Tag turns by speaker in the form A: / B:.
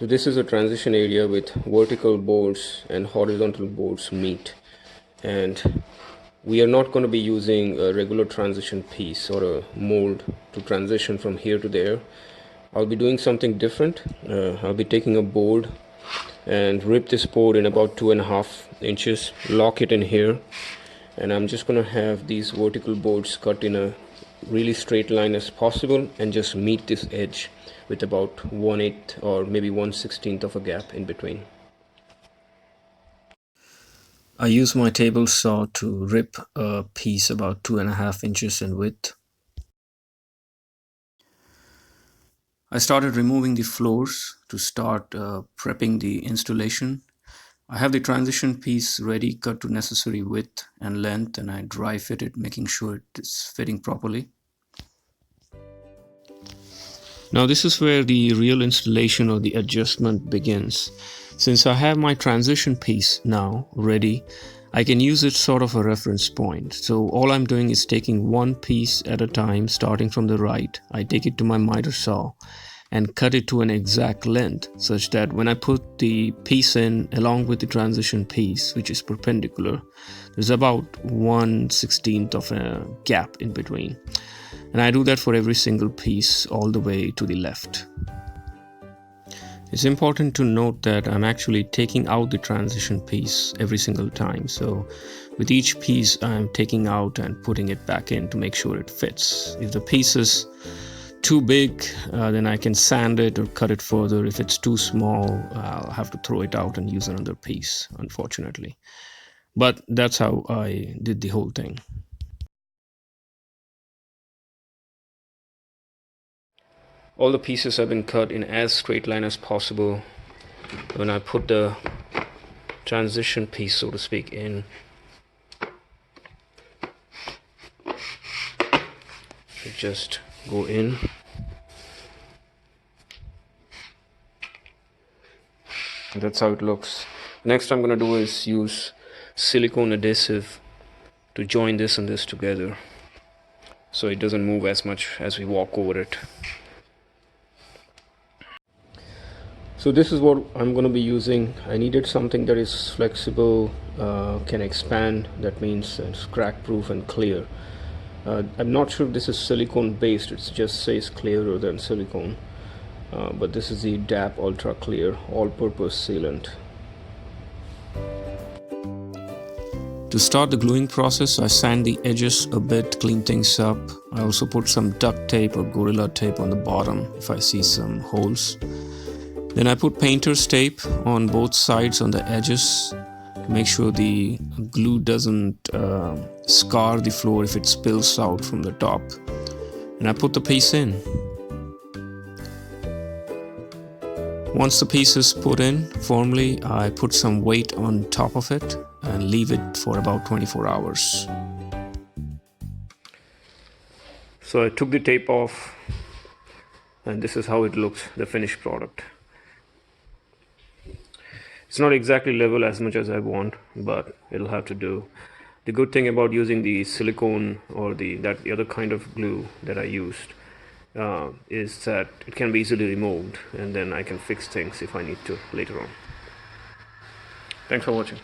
A: So this is a transition area with vertical boards and horizontal boards meet, and we are not going to be using a regular transition piece or a mold to transition from here to there. I'll be doing something different. I'll be taking a board and rip this board in about 2.5 inches, lock it in here, and I'm just going to have these vertical boards cut in a really straight line as possible and just meet this edge with about 1/8 or maybe 1/16 of a gap in between. I use my table saw to rip a piece about 2.5 inches in width. I started removing the floors to start prepping the installation. I have the transition piece ready, cut to necessary width and length, and I dry fit it, making sure it is fitting properly. Now this is where the real installation or the adjustment begins. Since I have my transition piece now ready, I can use it sort of a reference point. So all I'm doing is taking one piece at a time, starting from the right. I take it to my miter saw and cut it to an exact length such that when I put the piece in along with the transition piece, which is perpendicular, there's about 1/16 of a gap in between. And I do that for every single piece all the way to the left. It's important to note that I'm actually taking out the transition piece every single time. So with each piece, I'm taking out and putting it back in to make sure it fits. If the piece is too big, then I can sand it or cut it further. If it's too small, I'll have to throw it out and use another piece, unfortunately. But that's how I did the whole thing. All the pieces have been cut in as straight line as possible. When I put the transition piece, so to speak, in, it just go in. And that's how it looks. Next I'm going to do is use silicone adhesive to join this and this together so it doesn't move as much as we walk over it. So this is what I'm going to be using. I needed something that is flexible, can expand, that means it's crack proof and clear. I'm not sure if this is silicone based, it just says clearer than silicone, but this is the DAP Ultra Clear all-purpose sealant. To start the gluing process, I sand the edges a bit, clean things up. I also put some duct tape or Gorilla Tape on the bottom if I see some holes. Then I put painter's tape on both sides on the edges to make sure the glue doesn't scar the floor if it spills out from the top. And I put the piece in. Once the piece is put in firmly, I put some weight on top of it and leave it for about 24 hours. So I took the tape off, and this is how it looks, the finished product. It's not exactly level as much as I want, but it'll have to do. The good thing about using the silicone or the other kind of glue that I used is that it can be easily removed, and then I can fix things if I need to later on. Thanks for watching.